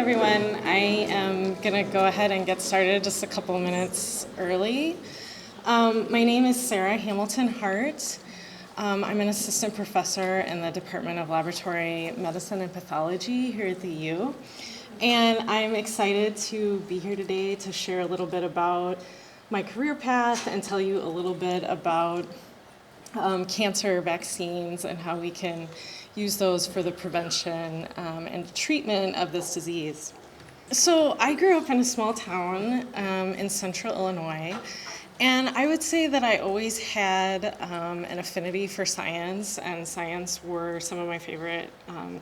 everyone. I am going to go ahead and get started just a couple minutes early. My name is Sara Hart. I'm an assistant professor in the Department of Laboratory Medicine and Pathology here at the U. And I'm excited to be here today to share a little bit about my career path and tell you a little bit about cancer vaccines and how we can use those for the prevention and treatment of this disease. So I grew up in a small town in central Illinois, and I would say that I always had an affinity for science, and science were some of my favorite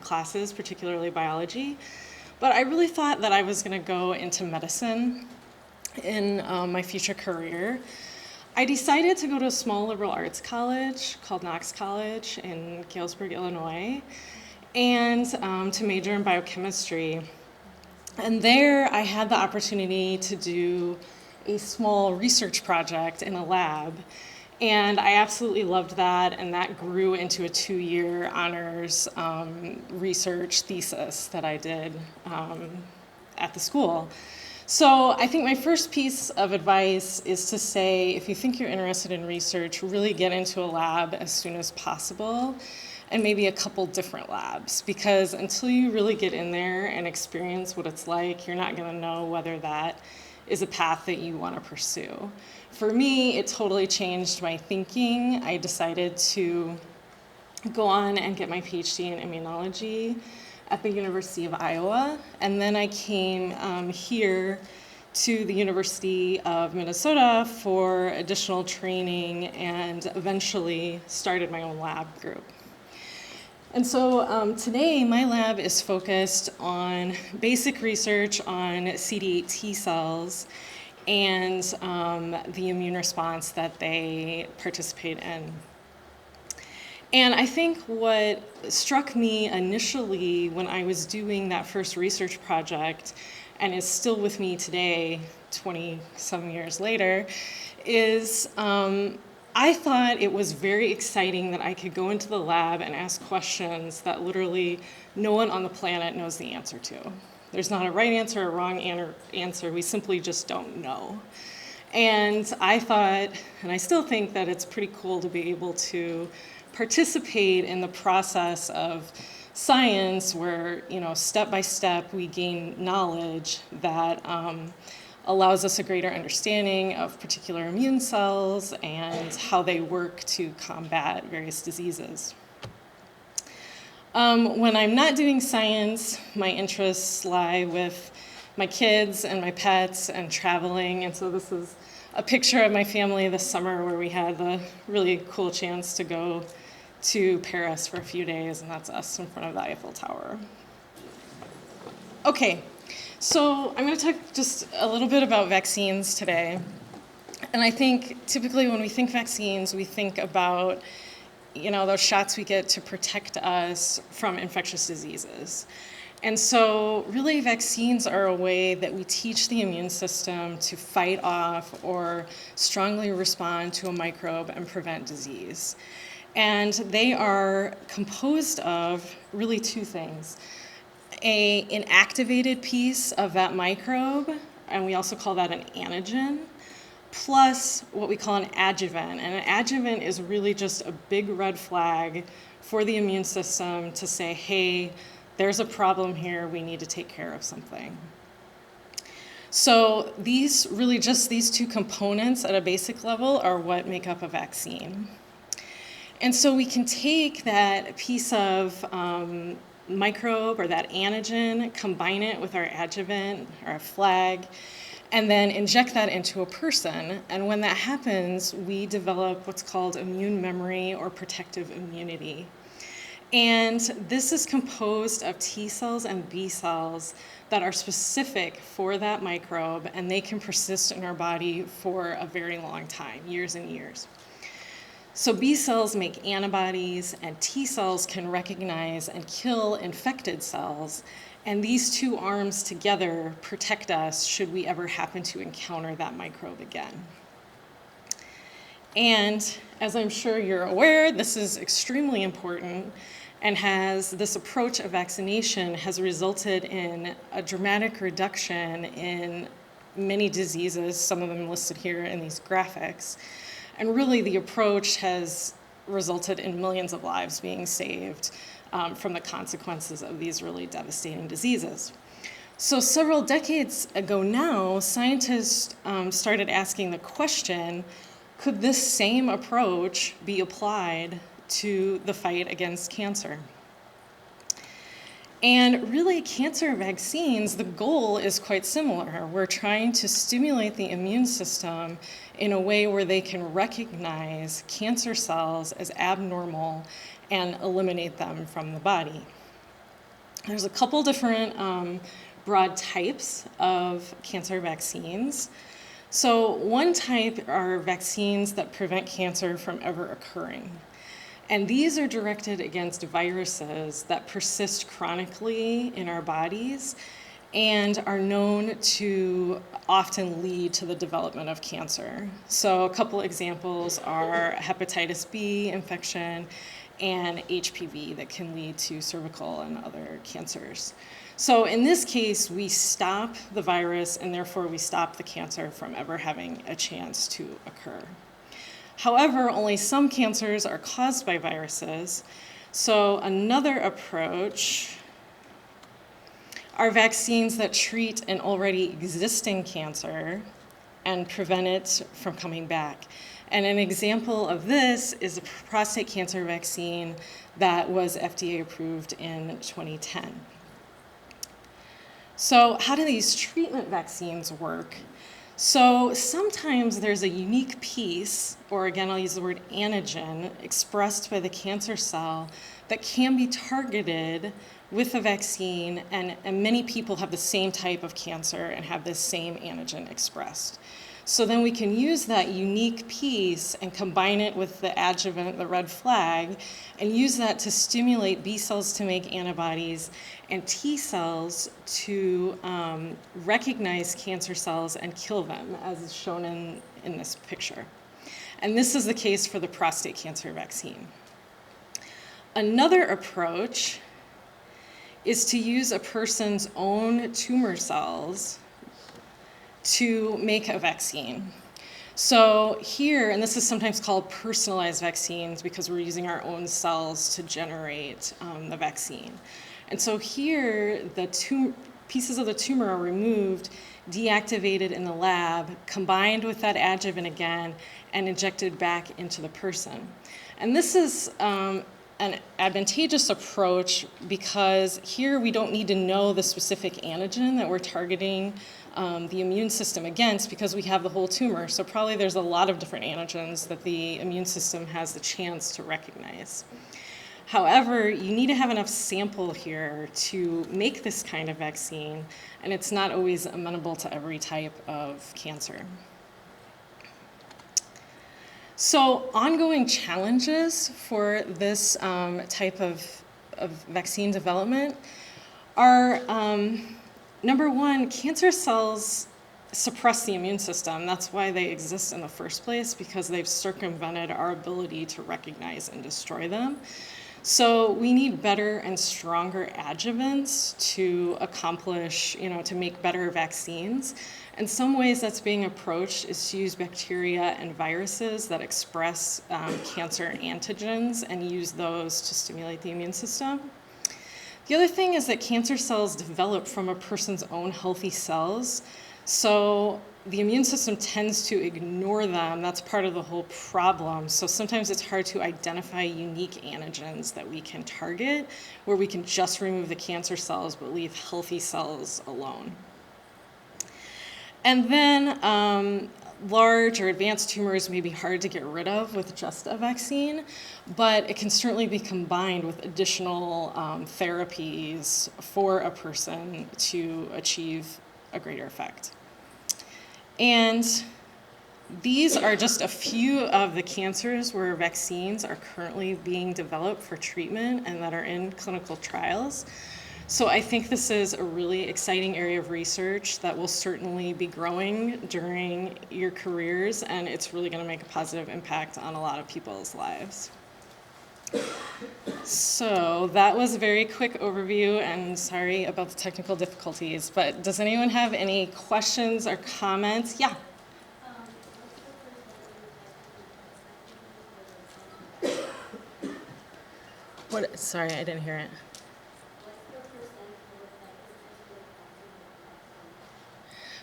classes, particularly biology. But I really thought that I was going to go into medicine in my future career. I decided to go to a small liberal arts college called Knox College in Galesburg, Illinois, and to major in biochemistry. And there I had the opportunity to do a small research project in a lab. And I absolutely loved that, and that grew into a 2-year honors research thesis that I did at the school. So I think my first piece of advice is to say, if you think you're interested in research, really get into a lab as soon as possible, and maybe a couple different labs, because until you really get in there and experience what it's like, you're not going to know whether that is a path that you want to pursue. For me, it totally changed my thinking. I decided to go on and get my Ph.D. in immunology at the University of Iowa, and then I came here to the University of Minnesota for additional training and eventually started my own lab group. And so today my lab is focused on basic research on CD8 T cells and the immune response that they participate in. And I think what struck me initially when I was doing that first research project, and is still with me today, 20-some years later, is I thought it was very exciting that I could go into the lab and ask questions that literally no one on the planet knows the answer to. There's not a right answer or a wrong answer, we simply just don't know. And I thought, and I still think, that it's pretty cool to be able to participate in the process of science where, step by step we gain knowledge that allows us a greater understanding of particular immune cells and how they work to combat various diseases. When I'm not doing science, my interests lie with my kids and my pets and traveling, and so this is a picture of my family this summer where we had the really cool chance to go to Paris for a few days, and that's us in front of the Eiffel Tower. Okay, so I'm going to talk just a little bit about vaccines today. And I think typically when we think vaccines, we think about those shots we get to protect us from infectious diseases. And so really vaccines are a way that we teach the immune system to fight off or strongly respond to a microbe and prevent disease. And they are composed of really two things: an inactivated piece of that microbe, and we also call that an antigen, plus what we call an adjuvant. And an adjuvant is really just a big red flag for the immune system to say, hey, there's a problem here, we need to take care of something. So these two components at a basic level are what make up a vaccine. And so we can take that piece of microbe or that antigen, combine it with our adjuvant or a flag, and then inject that into a person. And when that happens, we develop what's called immune memory or protective immunity. And this is composed of T cells and B cells that are specific for that microbe, and they can persist in our body for a very long time, years and years. So B cells make antibodies, and T cells can recognize and kill infected cells, and these two arms together protect us should we ever happen to encounter that microbe again. And as I'm sure you're aware, this is extremely important, and this approach of vaccination has resulted in a dramatic reduction in many diseases, some of them listed here in these graphics. And really the approach has resulted in millions of lives being saved from the consequences of these really devastating diseases. So several decades ago now, scientists started asking the question, could this same approach be applied to the fight against cancer? And really, cancer vaccines, the goal is quite similar. We're trying to stimulate the immune system in a way where they can recognize cancer cells as abnormal and eliminate them from the body. There's a couple different broad types of cancer vaccines. So one type are vaccines that prevent cancer from ever occurring. And these are directed against viruses that persist chronically in our bodies and are known to often lead to the development of cancer. So a couple examples are hepatitis B infection and HPV that can lead to cervical and other cancers. So in this case, we stop the virus and therefore we stop the cancer from ever having a chance to occur. However, only some cancers are caused by viruses. So another approach are vaccines that treat an already existing cancer and prevent it from coming back. And an example of this is a prostate cancer vaccine that was FDA approved in 2010. So how do these treatment vaccines work? So sometimes there's a unique piece, or again, I'll use the word antigen, expressed by the cancer cell that can be targeted with a vaccine, and many people have the same type of cancer and have this same antigen expressed. So then we can use that unique piece and combine it with the adjuvant, the red flag, and use that to stimulate B cells to make antibodies and T cells to recognize cancer cells and kill them, as is shown in this picture. And this is the case for the prostate cancer vaccine. Another approach is to use a person's own tumor cells to make a vaccine. So here, and this is sometimes called personalized vaccines because we're using our own cells to generate the vaccine. And so here, the pieces of the tumor are removed, deactivated in the lab, combined with that adjuvant again, and injected back into the person. And this is an advantageous approach because here we don't need to know the specific antigen that we're targeting the immune system against because we have the whole tumor. So probably there's a lot of different antigens that the immune system has the chance to recognize. However, you need to have enough sample here to make this kind of vaccine, and it's not always amenable to every type of cancer. So ongoing challenges for this type of vaccine development are, number one, cancer cells suppress the immune system. That's why they exist in the first place, because they've circumvented our ability to recognize and destroy them. So we need better and stronger adjuvants to accomplish, to make better vaccines. And some ways that's being approached is to use bacteria and viruses that express cancer antigens and use those to stimulate the immune system. The other thing is that cancer cells develop from a person's own healthy cells. So the immune system tends to ignore them. That's part of the whole problem. So sometimes it's hard to identify unique antigens that we can target, where we can just remove the cancer cells but leave healthy cells alone. And then large or advanced tumors may be hard to get rid of with just a vaccine, but it can certainly be combined with additional therapies for a person to achieve a greater effect. And these are just a few of the cancers where vaccines are currently being developed for treatment and that are in clinical trials. So I think this is a really exciting area of research that will certainly be growing during your careers, and it's really going to make a positive impact on a lot of people's lives. So that was a very quick overview, and sorry about the technical difficulties, but does anyone have any questions or comments? Yeah. What? Sorry, I didn't hear it.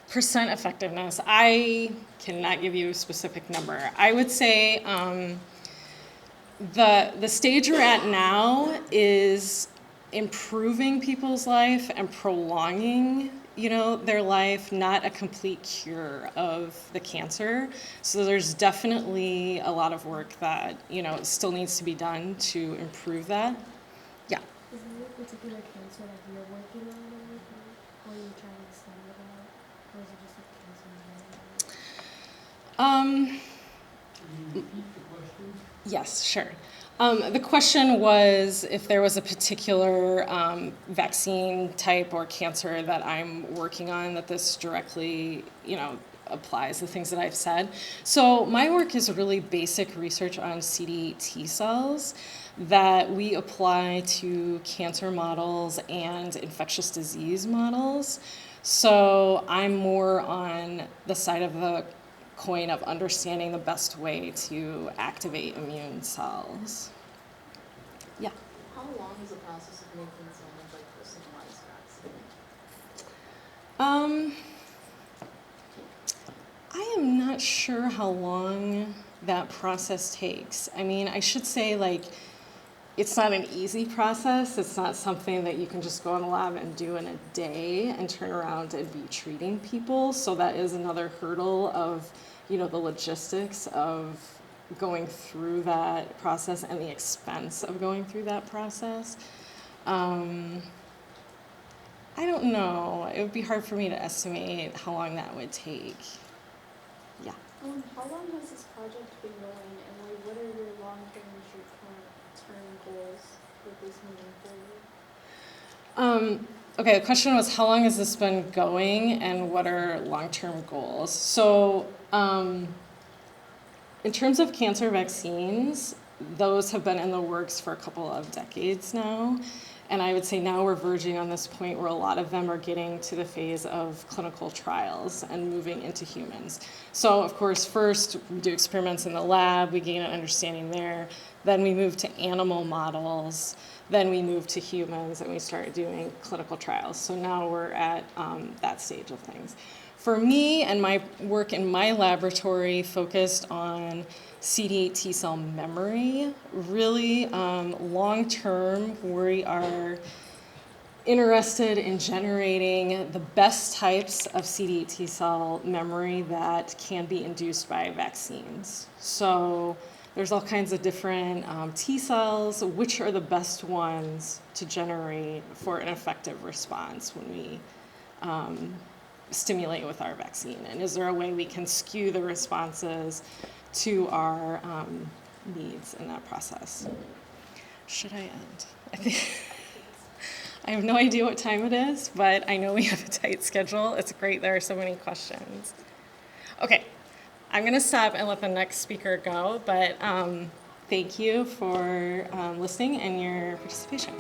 Percent effectiveness. I cannot give you a specific number. I would say the stage we're at now is improving people's life and prolonging, their life, not a complete cure of the cancer. So there's definitely a lot of work that, still needs to be done to improve that. Yeah. Is there a particular cancer that you're working on or anything? Or are you trying to study about? Or is it just a cancer in general? Can you repeat the question? Yes, sure. The question was if there was a particular vaccine type or cancer that I'm working on that this directly, applies, the things that I've said. So my work is really basic research on CD8 T cells that we apply to cancer models and infectious disease models. So I'm more on the side of the coin of understanding the best way to activate immune cells. Yeah. How long is the process of making someone like personalized vaccine? I am not sure how long that process takes. I mean, I should say, it's not an easy process. It's not something that you can just go in the lab and do in a day and turn around and be treating people. So that is another hurdle of, the logistics of going through that process and the expense of going through that process. I don't know. It would be hard for me to estimate how long that would take. Yeah. How long has this project been going, and what are your long-term and short-term goals with this moving forward? Okay, the question was how long has this been going and what are long-term goals? So in terms of cancer vaccines, those have been in the works for a couple of decades now. And I would say now we're verging on this point where a lot of them are getting to the phase of clinical trials and moving into humans. So of course, first we do experiments in the lab, we gain an understanding there, then we move to animal models, then we move to humans and we start doing clinical trials. So now we're at that stage of things. For me and my work in my laboratory focused on CD8 T cell memory, really long-term, we are interested in generating the best types of CD8 T cell memory that can be induced by vaccines. So there's all kinds of different T cells. Which are the best ones to generate for an effective response when we stimulate with our vaccine? And is there a way we can skew the responses to our needs in that process? Should I end? I think I have no idea what time it is, but I know we have a tight schedule. It's great there are so many questions. Okay, I'm going to stop and let the next speaker go, but thank you for listening and your participation.